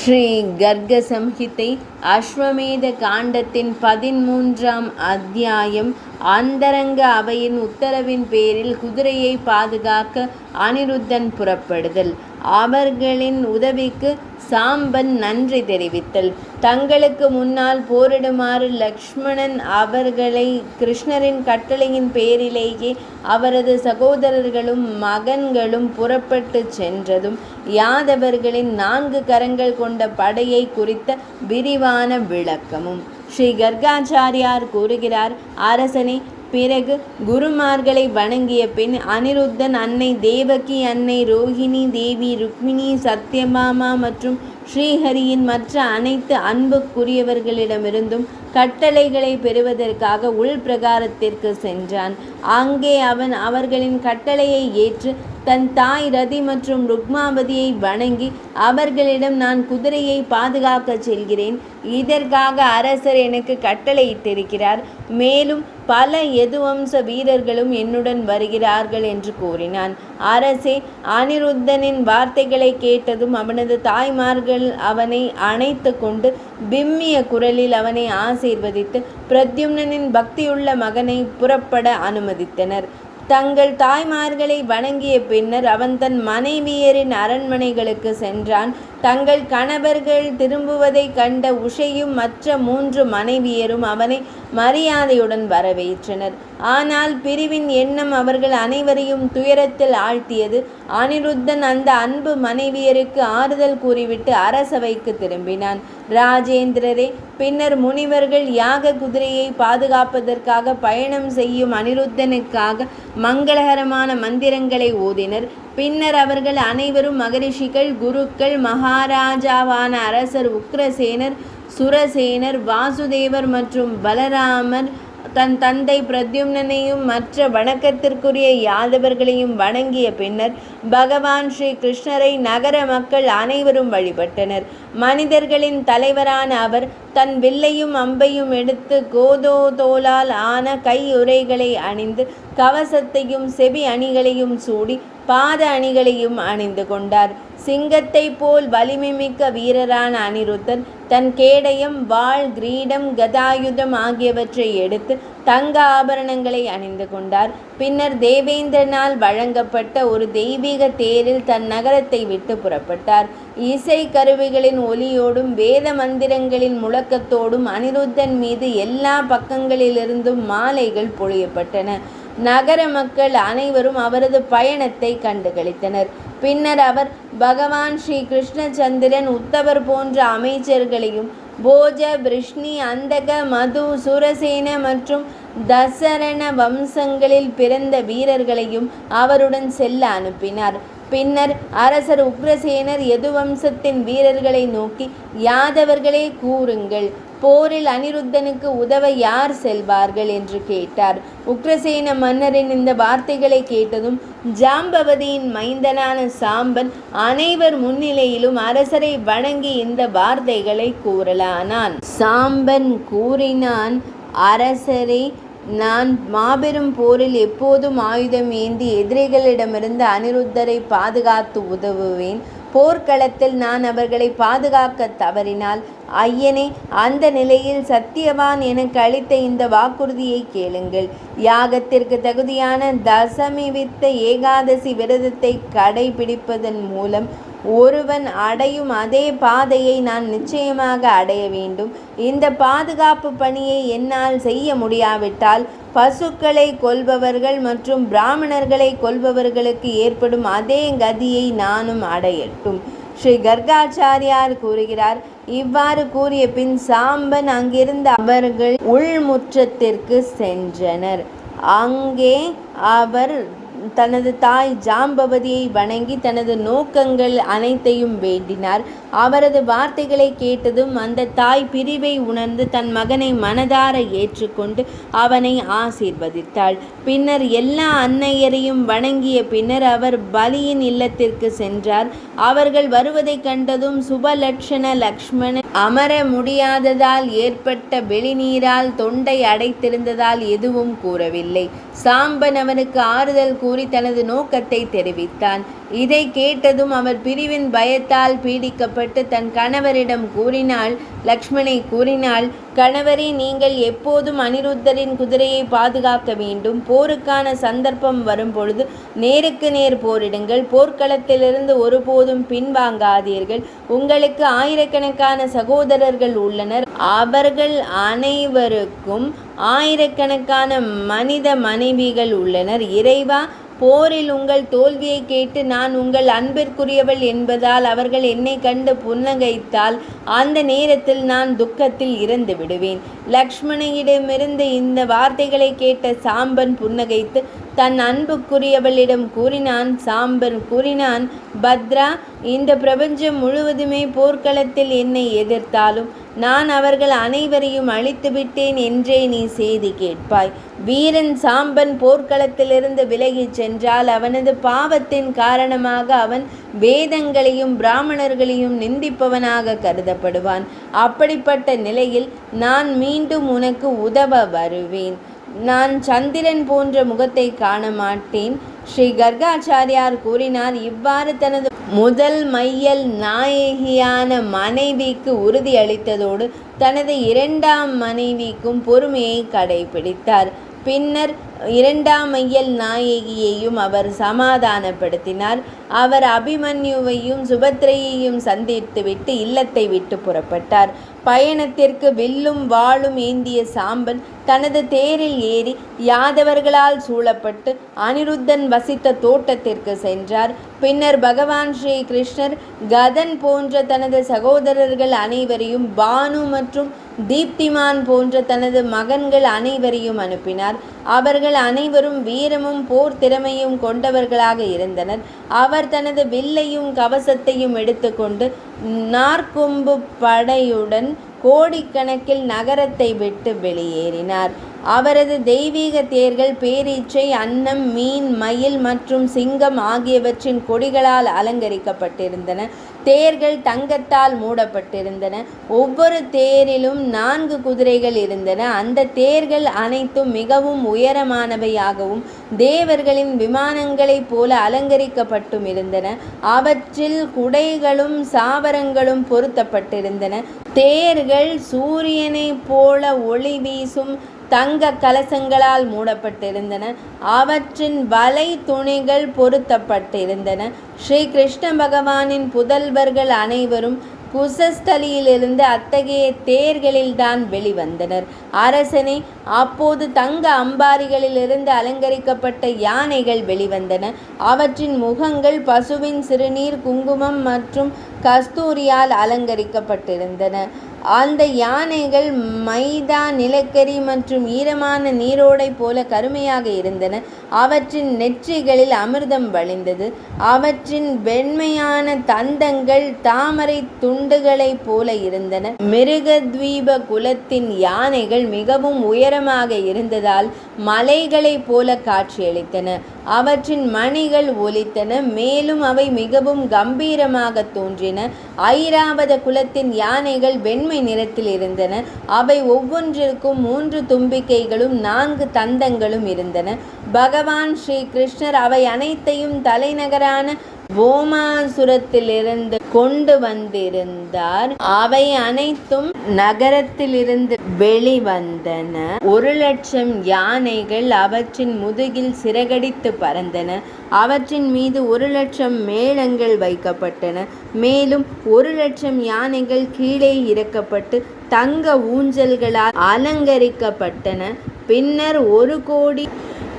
ஸ்ரீ கர்க சம்ஹிதை அஸ்வமேத காண்டத்தின் 13ஆம் அத்தியாயம். அந்தரங்க அவையின் உத்தரவின் பேரில் குதிரையை பாதுகாக்க அனிருத்தன் புறப்படுதல். அவர்களின் உதவிக்கு சாம்பன் நன்றி தெரிவித்தல். தங்களுக்கு முன்னால் போரிடுமாறு லக்ஷ்மணன் அவர்களை கிருஷ்ணரின் கட்டளையின் பேரிலேயே அவரது சகோதரர்களும் மகன்களும் புறப்பட்டு சென்றதும் யாதவர்களின் 4 கரங்கள் கொண்ட படையை குறித்த விரிவான விளக்கமும். ஸ்ரீ கர்காச்சாரியார் கூறுகிறார்: அரசனே, பிறகு குருமார்களை வணங்கிய பின் அனிருத்தன் அன்னை தேவகி, அன்னை ரோஹிணி தேவி, ருக்மிணி, சத்யபாமா மற்றும் ஸ்ரீஹரியின் மற்ற அனைத்து அன்புக்குரியவர்களிடமிருந்தும் கட்டளைகளை பெறுவதற்காக உள் பிரகாரத்திற்கு சென்றான். அங்கே அவன் அவர்களின் கட்டளையை ஏற்று தன் தாய் ரதி மற்றும் ருக்மாவதியை வணங்கி அவர்களிடம், நான் குதிரையை பாதுகாக்க செல்கிறேன், இதற்காக அரசர் எனக்கு கட்டளையிட்டிருக்கிறார், மேலும் பல யதுவம்ச வீரர்களும் என்னுடன் வருகிறார்கள் என்று கூறினான். அரசே, அனிருத்தனின் வார்த்தைகளை கேட்டதும் அவனது தாய்மார்கள் அவனை அணைத்து கொண்டு விம்மிய குரலில் அவனை ஆசீர்வதித்து பிரத்யும்னனின் பக்தியுள்ள மகனை புறப்பட அனுமதித்தனர். தங்கள் தாய்மார்களை வணங்கிய பின்னர் அவன் தன் மனைவியரின் அரண்மனைகளுக்கு சென்றான். தங்கள் கணவர்கள் திரும்புவதைக் கண்ட உஷையும் மற்ற 3 மனைவியரும் அவனை மரியாதையுடன் வரவேற்றனர். ஆனால் பிரிவின் எண்ணம் அவர்கள் அனைவரையும் துயரத்தில் ஆழ்த்தியது. அனிருத்தன் அந்த அன்பு மனைவியருக்கு ஆறுதல் கூறிவிட்டு அரசவைக்கு திரும்பினான். ராஜேந்திரரே, பின்னர் முனிவர்கள் யாக குதிரையை பாதுகாப்பதற்காக பயணம் செய்யும் அனிருத்தனுக்காக மங்களகரமான மந்திரங்களை ஓதினர். பின்னர் அவர்கள் அனைவரும் மகரிஷிகள், குருக்கள், மகாராஜாவான அரசர் உக்ரசேனர், சுரசேனர், வாசுதேவர் மற்றும் பலராமர் தன் தந்தை பிரத்யும்னனையும் மற்ற வணக்கத்திற்குரிய யாதவர்களையும் வணங்கிய பின்னர் பகவான் ஸ்ரீ கிருஷ்ணரை நகர மக்கள் அனைவரும் வழிபட்டனர். மனிதர்களின் தலைவரான அவர் தன் வில்லையும் அம்பையும் எடுத்து கோதோ தோலால் ஆன கையுறைகளை அணிந்து கவசத்தையும் செவி அணிகளையும் சூடி பாத அணிகளையும் அணிந்து கொண்டார். சிங்கத்தை போல் வலிமை மிக்க வீரரான அனிருத்தன் தன் கேடயம், வாள், கிரீடம், கதாயுதம் ஆகியவற்றை எடுத்து தங்க ஆபரணங்களை அணிந்து கொண்டார். பின்னர் தேவேந்திரனால் வழங்கப்பட்ட ஒரு தெய்வீக தேரில் தன் நகரத்தை விட்டு புறப்பட்டார். இசை கருவிகளின் ஒலியோடும் வேத மந்திரங்களின் முழக்கத்தோடும் அனிருத்தன் மீது எல்லா பக்கங்களிலிருந்தும் மாலைகள் பொழியப்பட்டன. நகர மக்கள் அனைவரும் அவரது பயணத்தை கண்டுகளித்தனர். பின்னர் அவர் பகவான் ஸ்ரீ கிருஷ்ணச்சந்திரன், உத்தவர் போன்ற அமைச்சர்களையும் போஜ, பிருஷ்ணி, அந்தக, மது, சுரசேன மற்றும் தசரண வம்சங்களில் பிறந்த வீரர்களையும் அவருடன் செல்ல அனுப்பினார். பின்னர் அரசர் உக்ரசேனர் யதுவம்சத்தின் வீரர்களை நோக்கி, யாதவர்களே கூறுங்கள், போரில் அனிருத்தனுக்கு உதவ யார் செல்வார்கள் என்று கேட்டார். உக்ரசேன மன்னரின் இந்த வார்த்தைகளை கேட்டதும் ஜாம்பவதியின் மைந்தனான சாம்பன் அனைவர் முன்னிலையிலும் அரசரை வணங்கி இந்த வார்த்தைகளை கூறலானான். சாம்பன் கூறினான்: அரசரே, நான் மாபெரும் போரில் எப்போதும் ஆயுதம் ஏந்தி எதிரிகளிடமிருந்து அனிருத்தரை பாதுகாத்து உதவுவேன். போர்க்களத்தில் நான் அவர்களை பாதுகாக்க தவறினால், ஐயனே, அந்த நிலையில் சத்தியவான் எனக்கு அளித்த இந்த வாக்குறுதியை கேளுங்கள். யாகத்திற்கு தகுதியான தசமிவித்த ஏகாதசி விரதத்தை கடைபிடிப்பதன் மூலம் ஒருவன் அடையும் அதே பாதையை நான் நிச்சயமாக அடைய வேண்டும். இந்த பாதுகாப்பு பணியை என்னால் செய்ய முடியாவிட்டால் பசுக்களை கொல்பவர்கள் மற்றும் பிராமணர்களை கொல்பவர்களுக்கு ஏற்படும் அதே கதியை நானும் அடையட்டும். ஸ்ரீ கர்காச்சாரியார் கூறுகிறார்: இவ்வாறு கூறிய பின் சாம்பன் அங்கிருந்து அவர்கள் உள்முற்றத்திற்கு சென்றனர். அங்கே அவர் தனது தாய் ஜாம்பவதியை வணங்கி தனது நோக்கங்கள் அனைத்தையும் வேண்டினார். அவரது வார்த்தைகளை கேட்டதும் அந்த தாய் பிரிவை உணர்ந்து தன் மகனை மனதார ஏற்றுக்கொண்டு அவனை ஆசீர்வதித்தாள். பின்னர் எல்லா அன்னையரையும் வணங்கிய பின்னர் அவர் பலியின் இல்லத்திற்கு சென்றார். அவர்கள் வருவதைக் கண்டதும் சுபலட்சண லக்ஷ்மணன் அமர முடியாததால் ஏற்பட்ட வெளிநீரால் தொண்டை அடைத்திருந்ததால் எதுவும் கூறவில்லை. சாம்பன் அவனுக்கு ஆறுதல் கூறி தனது நோக்கத்தை தெரிவித்தான். இதை கேட்டதும் அவர் பிரிவின் பயத்தால் பீடிக்கப்பட்டு தன் கணவரிடம் கூறினாள். லக்ஷ்மணை கூறினாள், கணவரே, நீங்கள் எப்போதும் அனிருத்தரின் குதிரையை பாதுகாக்க வேண்டும். போருக்கான சந்தர்ப்பம் வரும்பொழுது நேருக்கு நேர் போரிடுங்கள். போர்க்களத்திலிருந்து ஒருபோதும் பின்வாங்காதீர்கள். உங்களுக்கு ஆயிரக்கணக்கான சகோதரர்கள் உள்ளனர். அவர்கள் அனைவருக்கும் ஆயிரக்கணக்கான மனித மனைவிகள் உள்ளனர். இறைவா, போரில் உங்கள் தோல்வியை கேட்டு நான் உங்கள் அன்பிற்குரியவள் என்பதால் அவர்கள் என்னை கண்டு புன்னகைத்தால் அந்த நேரத்தில் நான் துக்கத்தில் இறந்து விடுவேன். லக்ஷ்மணையிடமிருந்து இந்த வார்த்தைகளை கேட்ட சாம்பன் புன்னகைத்து தன் அன்புக்குரியவளிடம் கூறினான். சாம்பன் கூறினான், பத்ரா, இந்த பிரபஞ்சம் முழுவதுமே போர்க்களத்தில் என்னை எதிர்த்தாலும் நான் அவர்கள் அனைவரையும் அழித்துவிட்டேன் என்றே நீ செய்தி கேட்பாய். வீரன் சாம்பன் போர்க்களத்திலிருந்து விலகிச் சென்றால் அவனது பாவத்தின் காரணமாக அவன் வேதங்களையும் பிராமணர்களையும் நிந்திப்பவனாக கருதப்படுவான். அப்படிப்பட்ட நிலையில் நான் மீண்டும் உனக்கு உதவ வருவேன். நான் சந்திரன் போன்ற முகத்தை காண மாட்டேன். ஸ்ரீ கர்காச்சாரியார் கூறினார். இவ்வாறு தனது முதல் மையல் நாயகியான மனைவிக்கு உறுதி அளித்ததோடு தனது இரண்டாம் மனைவிக்கும் பொறுமையை கடைபிடித்தார். பின்னர் இரண்டாம் மையல் நாயகியையும் அவர் சமாதானப்படுத்தினார். அவர் அபிமன்யுவையும் சுபத்ரையையும் சந்தித்துவிட்டு இல்லத்தை விட்டு புறப்பட்டார். பயணத்திற்கு வில்லும் வாளும் ஏந்திய சாம்பன் தனது தேரில் ஏறி யாதவர்களால் சூழப்பட்டு அனிருத்தன் வசித்த தோட்டத்திற்கு சென்றார். பின்னர் பகவான் ஸ்ரீ கிருஷ்ணர் கதன் போன்ற தனது சகோதரர்கள் அனைவரையும், பானு மற்றும் தீப்திமான் போன்ற தனது மகன்கள் அனைவரையும் அனுப்பினார். அவர்கள் அனைவரும் வீரமும் போர் திறமையும் கொண்டவர்களாக இருந்தனர். அவர் தனது வில்லையும் கவசத்தையும் எடுத்துக்கொண்டு நாற்கொம்பு படையுடன் கோடிக்கணக்கில் நகரத்தை விட்டு வெளியேறினார். அவரது தெய்வீக தேர்கள் பேரீச்சை, அன்னம், மீன், மயில் மற்றும் சிங்கம் ஆகியவற்றின் கொடிகளால் அலங்கரிக்கப்பட்டிருந்தன. தேர்கள் தங்கத்தால் மூடப்பட்டிருந்தன. ஒவ்வொரு தேரிலும் 4 குதிரைகள் இருந்தன. அந்த தேர்கள் அனைத்தும் மிகவும் உயரமானவையாகவும் தேவர்களின் விமானங்களைப் போல அலங்கரிக்கப்பட்டும் இருந்தன. அவற்றில் குடைகளும் சாவரங்களும் பொருத்தப்பட்டிருந்தன. தேர்கள் சூரியனைப் போல ஒளி வீசும் தங்க கலசங்களால் மூடப்பட்டிருந்தன. அவற்றின் வலை துணிகள் பொருத்தப்பட்டிருந்தன. ஸ்ரீ கிருஷ்ண பகவானின் புதல்வர்கள் அனைவரும் குசஸ்தலியிலிருந்து அத்தகைய தேர்களில்தான் வெளிவந்தனர். அரசனே, அப்போது தங்க அம்பாரிகளிலிருந்து அலங்கரிக்கப்பட்ட யானைகள் வெளிவந்தன. அவற்றின் முகங்கள் பசுவின் சிறுநீர், குங்குமம் மற்றும் கஸ்தூரியால் அலங்கரிக்கப்பட்டிருந்தன. அந்த யானைகள் மைதா, நிலக்கரி மற்றும் ஈரமான நீரோடை போல கருமையாக இருந்தன. அவற்றின் நெற்றிகளில் அமிர்தம் வழிந்தது. அவற்றின் வெண்மையான தந்தங்கள் தாமரை துண்டுகளைப் போல இருந்தன. மிருகத்வீப குலத்தின் யானைகள் மிகவும் உயரமாக இருந்ததால் மலைகளைப் போல காட்சியளித்தன. அவற்றின் மணிகள் ஒலித்தன. மேலும் அவை மிகவும் கம்பீரமாக தோன்றின. ஐராவத குலத்தின் யானைகள் வெண்மை நிறத்தில் இருந்தன. அவை ஒவ்வொன்றிற்கும் 3 தும்பிக்கைகளும் 4 தந்தங்களும் இருந்தன. பகவான் ஸ்ரீ கிருஷ்ணர் அவை அனைத்தையும் தலைநகரான வோமாசுரத்திலிருந்து கொண்டு வந்திருந்தார். அவை அனைத்தும் நகரத்திலிருந்து வெளிவந்தன. 1,00,000 யானைகள் அவற்றின் முதுகில் சிறகடித்து பறந்தன. அவற்றின் மீது 1,00,000 மேளங்கள் வைக்கப்பட்டன. மேலும் 1,00,000 யானைகள் கீழே இறக்கப்பட்டு தங்க ஊஞ்சல்களால் அலங்கரிக்கப்பட்டன. பின்னர் 1 கோடி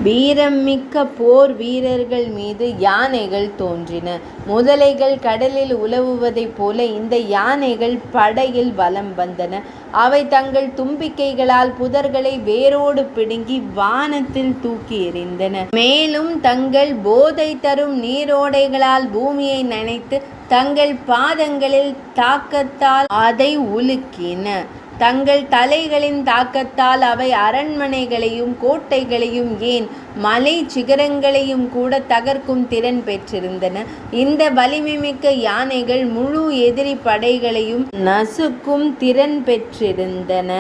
வீரமிக்க போர் வீரர்கள் மீது யானைகள் தோன்றின. முதலைகள் கடலில் உலவுவதைப் போல இந்த யானைகள் படையில் வலம் வந்தன. அவை தங்கள் தும்பிக்கைகளால் புதர்களை வேரோடு பிடுங்கி வானத்தில் தூக்கி எறிந்தன. மேலும் தங்கள் போதை தரும் நீரோடைகளால் பூமியை நனைத்து தங்கள் பாதங்களில் தாக்கத்தால் அதை உலுக்கின. தங்கள் தலைகளின் தாக்கத்தால் அவை அரண்மனைகளையும் கோட்டைகளையும் ஏன் மலை சிகரங்களையும் கூட தகர்க்கும் திறன் பெற்றிருந்தன. இந்த வலிமைமிக்க யானைகள் முழு எதிரி படைகளையும் நசுக்கும் திறன் பெற்றிருந்தன.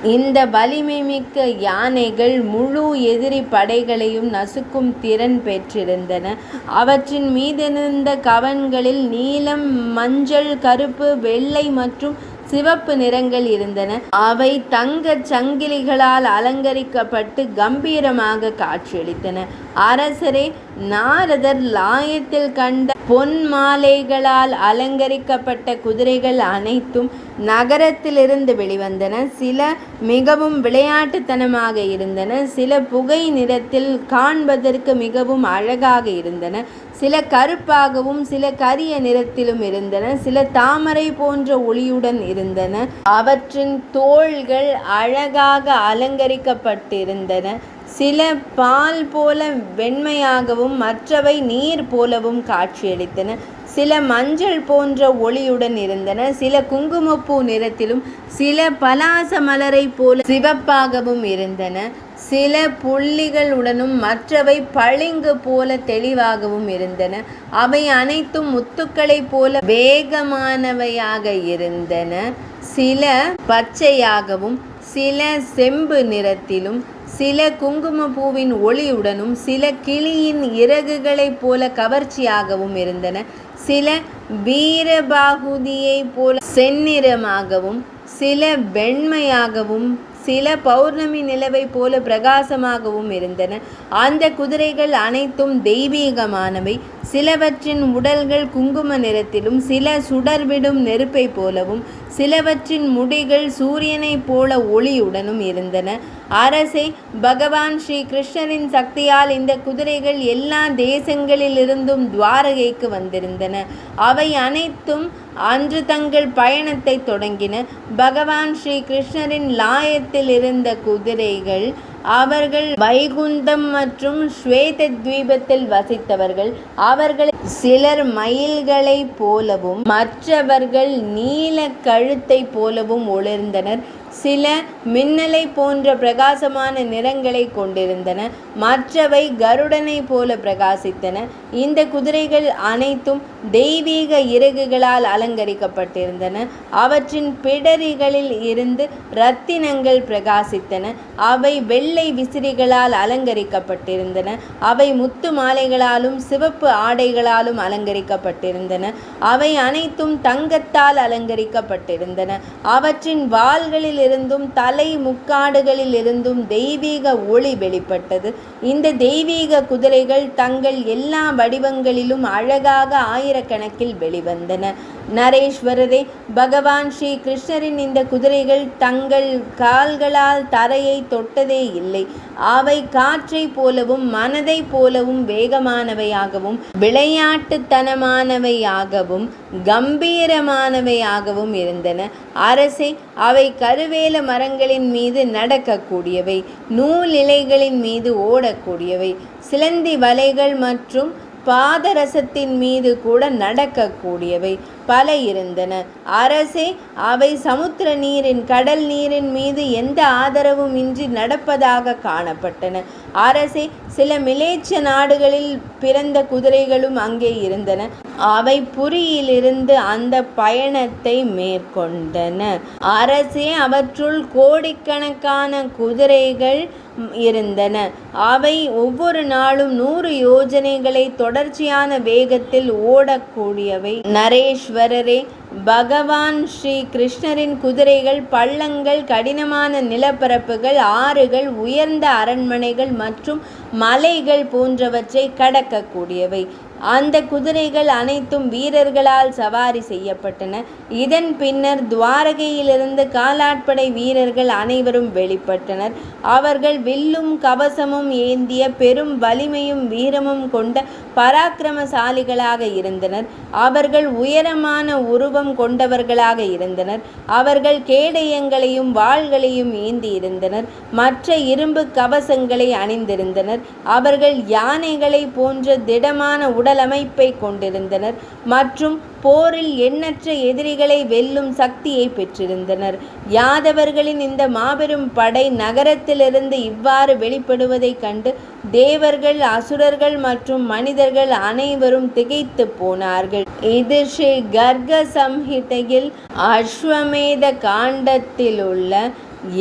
இந்த வலிமை மிக்க யானைகள் முழு எதிரி படைகளையும் நசுக்கும் திறன் பெற்றிருந்தன. அவற்றின் மீதிருந்த கவண்களில் நீலம், மஞ்சள், கருப்பு, வெள்ளை மற்றும் சிவப்பு நிறங்கள் இருந்தன. அவை தங்கச் சங்கிலிகளால் அலங்கரிக்கப்பட்டு கம்பீரமாக காட்சியளித்தன. அரசரே, நாரதர் லாயத்தில் கண்ட பொன் மாலைகளால் அலங்கரிக்கப்பட்ட குதிரைகள் அனைத்தும் நகரத்திலிருந்து வெளிவந்தன. சில மிகவும் விளையாட்டுத்தனமாக இருந்தன, சில புகை நிறத்தில் காண்பதற்கு மிகவும் அழகாக இருந்தன, சில கருப்பாகவும் சில கரிய நிறத்திலும் இருந்தன, சில தாமரை போன்ற ஒளியுடன் இருந்தன. அவற்றின் தோள்கள் அழகாக அலங்கரிக்கப்பட்டிருந்தன. சில பால் போல வெண்மையாகவும் மற்றவை நீர் போலவும் காட்சியளித்தன. சில மஞ்சள் போன்ற ஒளியுடன் இருந்தன, சில குங்குமப்பூ நிறத்திலும் சில பலாச மலரை போல சிவப்பாகவும் இருந்தன. சில புள்ளிகளுடனும் மற்றவை பளிங்கு போல தெளிவாகவும் இருந்தன. அவை அனைத்தும் முத்துக்களை போல வேகமானவையாக இருந்தன. சில பச்சையாகவும் சில செம்பு நிறத்திலும் சில குங்குமப்பூவின் ஒளியுடனும் சில கிளியின் இறகுகளைப் போல கவர்ச்சியாகவும் இருந்தன. சில வீரபாகுதியை போல செந்நிறமாகவும் சில வெண்மையாகவும் சில பௌர்ணமி நிலவை போல பிரகாசமாகவும் இருந்தன. அந்த குதிரைகள் அனைத்தும் தெய்வீகமானவை. சிலவற்றின் உடல்கள் குங்கும நிறத்திலும் சில சுடர்விடும் நெருப்பை போலவும் சிலவற்றின் முடிகள் சூரியனைப் போல ஒளியுடனும் இருந்தன. அரசே, பகவான் ஸ்ரீ கிருஷ்ணரின் சக்தியால் இந்த குதிரைகள் எல்லா தேசங்களிலிருந்தும் துவாரகைக்கு வந்திருந்தன. அவை அனைத்தும் அன்று தங்கள் பயணத்தை தொடங்கின. பகவான் ஸ்ரீ கிருஷ்ணரின் லாயத்தில் இருந்த குதிரைகள். அவர்கள் வைகுந்தம் மற்றும் ஸ்வேத தீபத்தில் வசித்தவர்கள். அவர்கள் சிலர் மயில்களை போலவும் மற்றவர்கள் நீல கழுத்தை போலவும் ஒளிர்ந்தனர். சில மின்னலை போன்ற பிரகாசமான நிறங்களை கொண்டிருந்தன, மற்றவை கருடனை போல பிரகாசித்தன. இந்த குதிரைகள் அனைத்தும் தெய்வீக இறகுகளால் அலங்கரிக்கப்பட்டிருந்தன. அவற்றின் பிடரிகளில் இருந்து இரத்தினங்கள் பிரகாசித்தன. அவை வெள்ளை விசிறிகளால் அலங்கரிக்கப்பட்டிருந்தன. அவை முத்து மாலைகளாலும் சிவப்பு ஆடைகளாலும் அலங்கரிக்கப்பட்டிருந்தன. அவை அனைத்தும் தங்கத்தால் அலங்கரிக்கப்பட்டிருந்தன. அவற்றின் வாள்களில் இருந்தும் தலை முக்காடுகளில் இருந்தும் தெய்வீக ஒளி வெளிப்பட்டது. இந்த தெய்வீக குதிரைகள் தங்கள் எல்லா வடிவங்களிலும் அழகாக ஆயிரக்கணக்கில் வெளிவந்தன. நரேஸ்வரரே, பகவான் ஸ்ரீ கிருஷ்ணரின் இந்த குதிரைகள் தங்கள் கால்களால் தரையை தொட்டதே இல்லை. அவை காற்றை போலவும் மனதை போலவும் வேகமானவையாகவும் விளையாட்டுத்தனமானவையாகவும் கம்பீரமானவையாகவும் இருந்தன. அரசே, அவை கருவேல மரங்களின் மீது நடக்கக்கூடியவை, நூல் இலைகளின் மீது ஓடக்கூடியவை, சிலந்தி வலைகள் மற்றும் பாதரசத்தின் மீது கூட நடக்கக்கூடியவை பல இருந்தன. அரசே, அவை சமுத்திர நீரின் கடல் நீரின் மீது எந்த ஆதரவும் இன்றி நடப்பதாக காணப்பட்டன. அரசே, சில மிலேச்ச நாடுகளில் பிறந்த குதிரைகளும் அங்கே இருந்தன. அவை புரியிலிருந்து அந்த பயணத்தை மேற்கொண்டன. அரசே, அவற்றுள் கோடிக்கணக்கான குதிரைகள் இருந்தன. அவை ஒவ்வொரு நாளும் 100 யோஜனைகளை தொடர்ச்சியான வேகத்தில் ஓடக்கூடியவை. நரேஸ்வரரே, பகவான் ஸ்ரீ கிருஷ்ணரின் குதிரைகள் பள்ளங்கள், கடினமான நிலப்பரப்புகள், ஆறுகள், உயர்ந்த அரண்மனைகள் மற்றும் மலைகள் போன்றவற்றை கடக்கக்கூடியவை. அந்த குதிரைகள் அனைத்தும் வீரர்களால் சவாரி செய்யப்பட்டன. இதன் பின்னர் துவாரகையிலிருந்து காலாட்படை வீரர்கள் அனைவரும் வெளிப்பட்டனர். அவர்கள் வில்லும் கவசமும் ஏந்திய பெரும் வலிமையும் வீரமும் கொண்ட பராக்கிரமசாலிகளாக இருந்தனர். அவர்கள் உயரமான உருவம் கொண்டவர்களாக இருந்தனர். அவர்கள் கேடயங்களையும் வாள்களையும் ஏந்தி இருந்தனர். மற்ற இரும்பு கவசங்களை அணிந்திருந்தனர். அவர்கள் யானைகளை போன்ற திடமான உடலமைப்பை கொண்டிருந்தனர் மற்றும் போரில் எண்ணற்ற எதிரிகளை வெல்லும் சக்தியை பெற்றிருந்தனர். யாதவர்களின் இந்த மாபெரும் படை நகரத்திலிருந்து இவ்வாறு வெளிப்படுவதைக் கண்டு தேவர்கள், அசுரர்கள் மற்றும் மனிதர்கள் அனைவரும் திகைத்து போனார்கள். இது ஸ்ரீ கர்க சம்ஹிதையில் அஸ்வமேத காண்டத்தில் உள்ள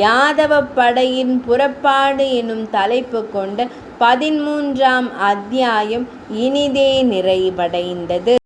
யாதவ படையின் புறப்பாடு எனும் தலைப்பு கொண்ட 13ஆம் அத்தியாயம் இனிதே நிறைவடைந்தது.